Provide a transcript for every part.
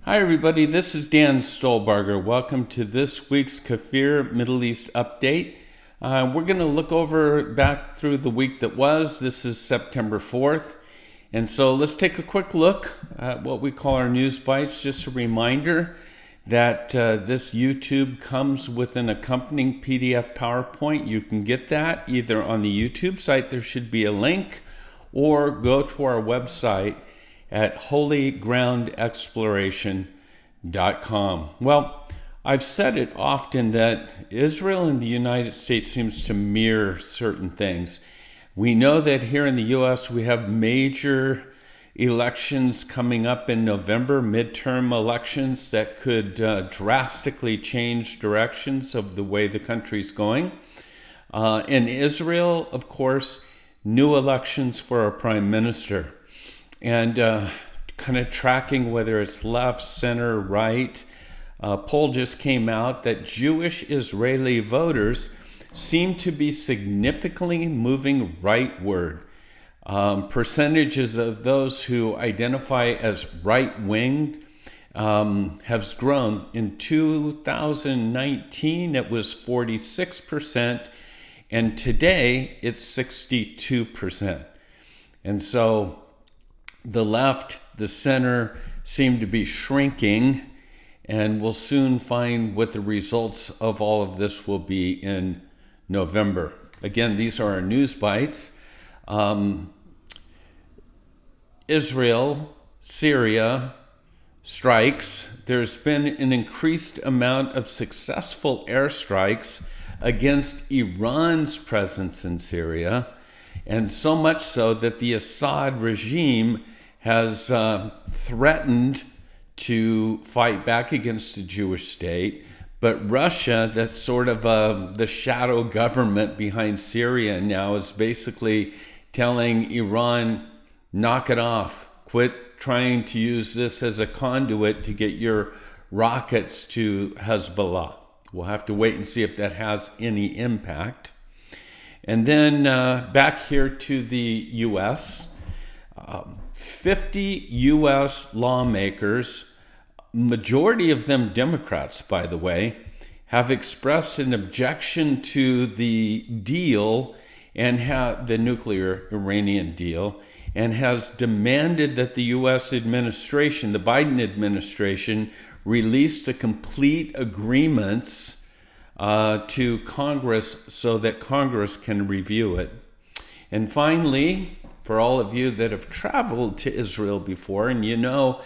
Hi everybody, this is Dan Stolbarger. Welcome to this week's KFIR Middle East Update. We're going to look over back through the week that was. This is September 4th. And so let's take a quick look at what we call our news bites. Just a reminder that this YouTube comes with an accompanying PDF PowerPoint. You can get that either on the YouTube site, there should be a link, or go to our website at holygroundexploration.com. Well, I've said it often that Israel and the United States seems to mirror certain things. We know that here in the U.S. we have major elections coming up in November, midterm elections that could drastically change directions of the way the country's going. In Israel, of course, new elections for our prime minister. And kind of tracking whether it's left, center, right. A poll just came out that Jewish Israeli voters seem to be significantly moving rightward. Percentages of those who identify as right-winged has grown. In 2019, it was 46%, and today it's 62%. And so the left, the center seem to be shrinking, and we'll soon find what the results of all of this will be in November. Again, these are our news bites. Israel, Syria strikes. There's been an increased amount of successful airstrikes against Iran's presence in Syria, and so much so that the Assad regime has threatened to fight back against the Jewish state. But Russia, that's sort of the shadow government behind Syria now, is basically telling Iran, knock it off. Quit trying to use this as a conduit to get your rockets to Hezbollah. We'll have to wait and see if that has any impact. And then back here to the U.S., 50 U.S. lawmakers, majority of them Democrats, by the way, have expressed an objection to the deal and the nuclear Iranian deal, and has demanded that the U.S. administration, the Biden administration, release the complete agreements to Congress so that Congress can review it. And finally, for all of you that have traveled to Israel before, and you know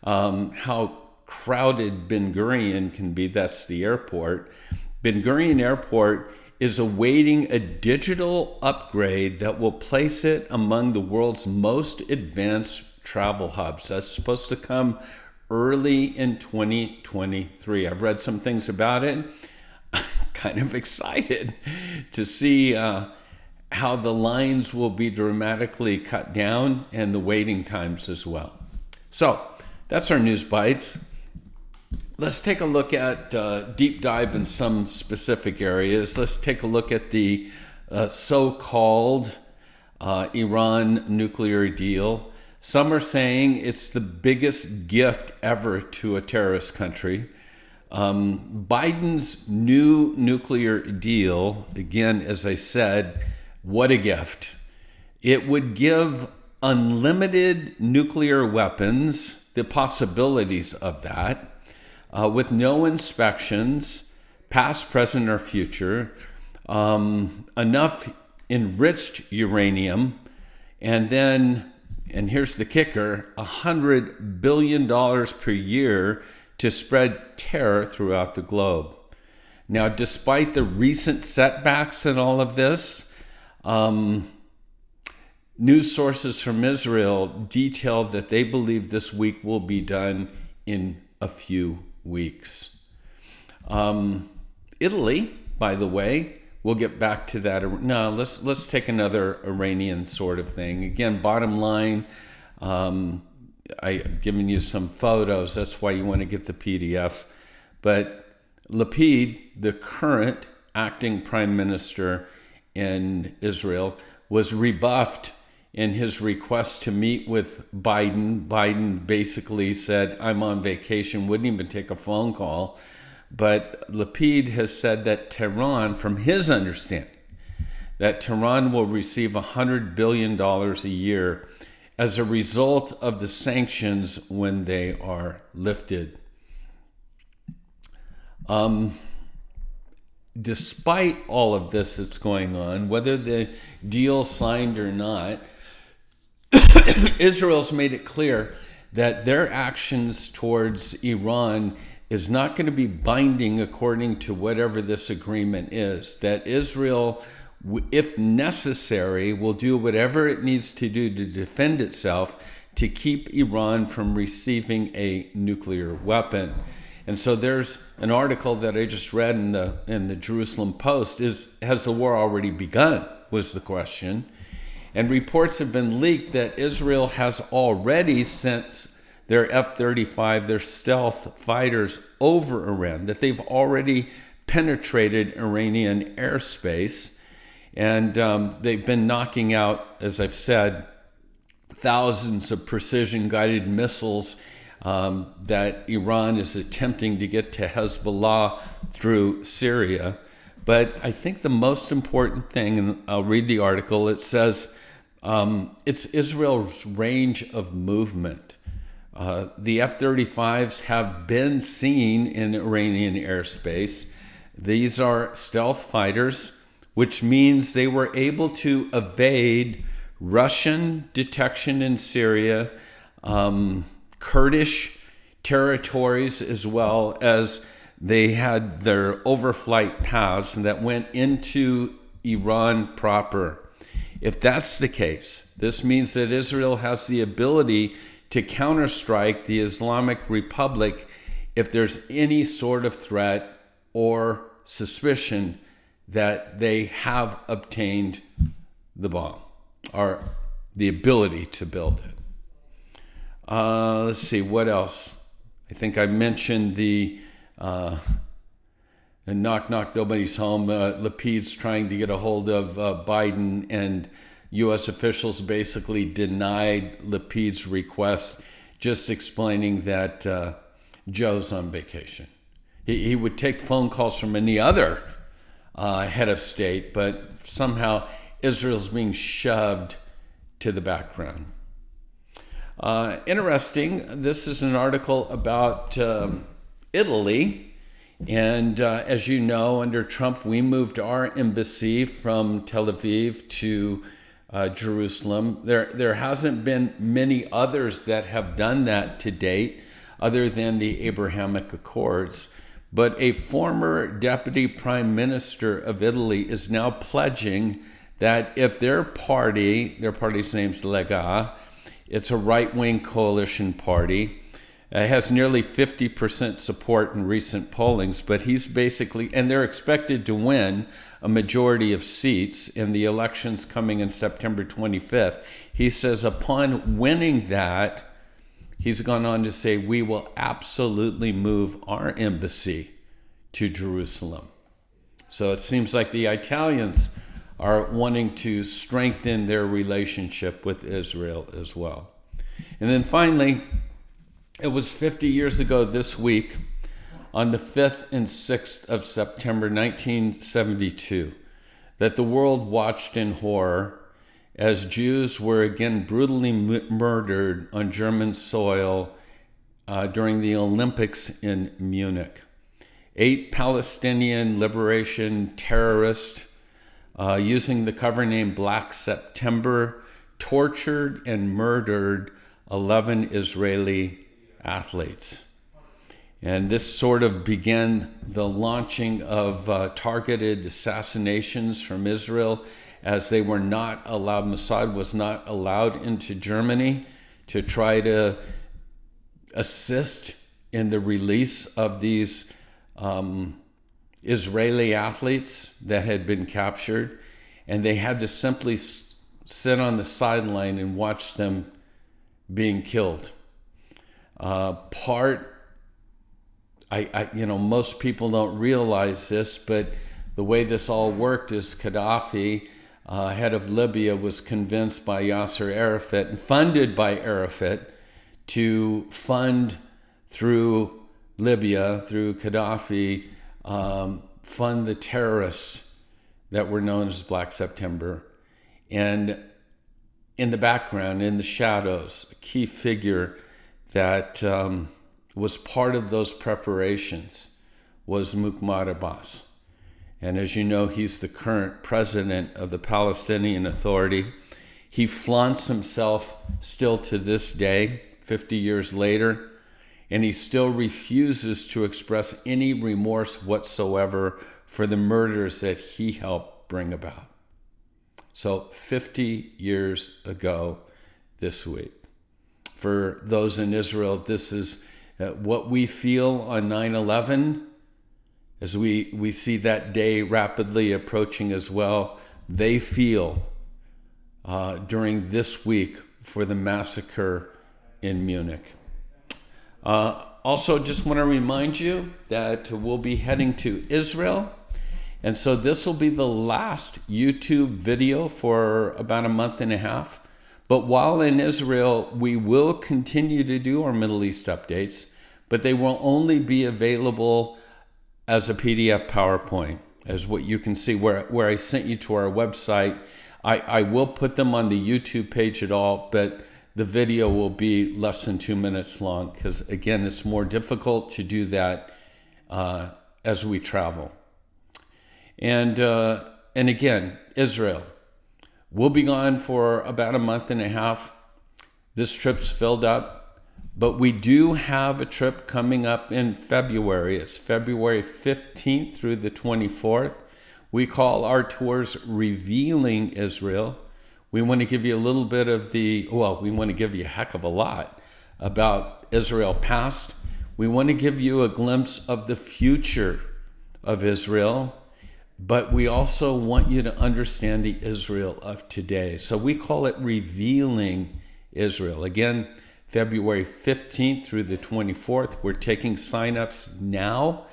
how crowded Ben Gurion can be, that's the airport. Ben Gurion Airport is awaiting a digital upgrade that will place it among the world's most advanced travel hubs. That's supposed to come early in 2023. I've read some things about it. I'm kind of excited to see how the lines will be dramatically cut down and the waiting times as well. So that's our news bites. Let's take a look at deep dive in some specific areas. Let's take a look at the so-called Iran nuclear deal. Some are saying it's the biggest gift ever to a terrorist country. Biden's new nuclear deal, again, as I said, what a gift. It would give unlimited nuclear weapons, the possibilities of that, with no inspections, past, present, or future, enough enriched uranium, and then, and here's the kicker, $100 billion per year to spread terror throughout the globe. Now, despite the recent setbacks in all of this, news sources from Israel detailed that they believe this week will be done in a few weeks. Italy, by the way, we'll get back to that. No, let's take another Iranian sort of thing. Again, bottom line, I've given you some photos. That's why you want to get the PDF. But Lapid, the current acting prime minister in Israel, was rebuffed in his request to meet with Biden. Biden basically said, I'm on vacation, wouldn't even take a phone call. But Lapid has said that Tehran, from his understanding, that Tehran will receive $100 billion a year as a result of the sanctions when they are lifted. Despite all of this that's going on, whether the deal signed or not, Israel's made it clear that their actions towards Iran is not going to be binding according to whatever this agreement is. That Israel, if necessary, will do whatever it needs to do to defend itself to keep Iran from receiving a nuclear weapon. And so there's an article that I just read in the Jerusalem Post. Has the war already begun, was the question. And reports have been leaked that Israel has already sent their F-35, their stealth fighters, over Iran, that they've already penetrated Iranian airspace. And they've been knocking out, as I've said, thousands of precision-guided missiles that Iran is attempting to get to Hezbollah through Syria. But I think the most important thing, and I'll read the article, it says it's Israel's range of movement. The F-35s have been seen in Iranian airspace. These are stealth fighters, which means they were able to evade Russian detection in Syria, Kurdish territories, as well as they had their overflight paths that went into Iran proper. If that's the case, this means that Israel has the ability to counterstrike the Islamic Republic if there's any sort of threat or suspicion that they have obtained the bomb or the ability to build it. Let's see, what else? I think I mentioned the knock, knock, nobody's home. Lapid's trying to get a hold of Biden, and U.S. officials basically denied Lapid's request, just explaining that Joe's on vacation. He would take phone calls from any other head of state, but somehow Israel's being shoved to the background. Interesting, this is an article about Italy. And as you know, under Trump, we moved our embassy from Tel Aviv to Jerusalem. There hasn't been many others that have done that to date, other than the Abrahamic Accords. But a former deputy prime minister of Italy is now pledging that if their party's name's Lega, it's a right-wing coalition party. It has nearly 50% support in recent pollings, but he's basically, and they're expected to win a majority of seats in the elections coming in September 25th. He says upon winning that, he's gone on to say, we will absolutely move our embassy to Jerusalem. So it seems like the Italians are wanting to strengthen their relationship with Israel as well. And then finally, it was 50 years ago this week, on the 5th and 6th of September 1972, that the world watched in horror as Jews were again brutally murdered on German soil during the Olympics in Munich. 8 Palestinian liberation terrorists using the cover name Black September tortured and murdered 11 Israeli athletes. And this sort of began the launching of targeted assassinations from Israel, as they were not allowed, Mossad was not allowed into Germany to try to assist in the release of these Israeli athletes that had been captured. And they had to simply sit on the sideline and watch them being killed. Most people don't realize this, but the way this all worked is Gaddafi head of Libya, was convinced by Yasser Arafat and funded by Arafat to fund through Libya, through Gaddafi, fund the terrorists that were known as Black September. And in the background, in the shadows, a key figure that was part of those preparations was Muhammad Abbas. And as you know, he's the current president of the Palestinian Authority. He flaunts himself still to this day, 50 years later, and he still refuses to express any remorse whatsoever for the murders that he helped bring about. So 50 years ago this week. For those in Israel, this is what we feel on 9/11, as we see that day rapidly approaching as well. They feel during this week for the massacre in Munich. Also, just want to remind you that we'll be heading to Israel. And so this will be the last YouTube video for about a month and a half. But while in Israel, we will continue to do our Middle East updates, but they will only be available as a PDF PowerPoint, as what you can see where I sent you to our website. I will put them on the YouTube page at all, but the video will be less than 2 minutes long because, again, it's more difficult to do that as we travel. And again, Israel, we'll be gone for about a month and a half. This trip's filled up, but we do have a trip coming up in February. It's February 15th through the 24th. We call our tours Revealing Israel. We want to give you a little bit of we want to give you a heck of a lot about Israel past. We want to give you a glimpse of the future of Israel, but we also want you to understand the Israel of today. So we call it Revealing Israel. Again, February 15th through the 24th. We're taking signups now.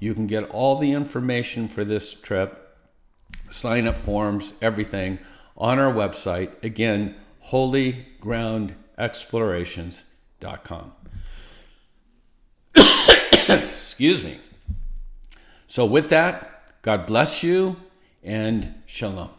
You can get all the information for this trip, sign-up forms, everything on our website. Again, holygroundexplorations.com. Excuse me. So with that, God bless you and shalom.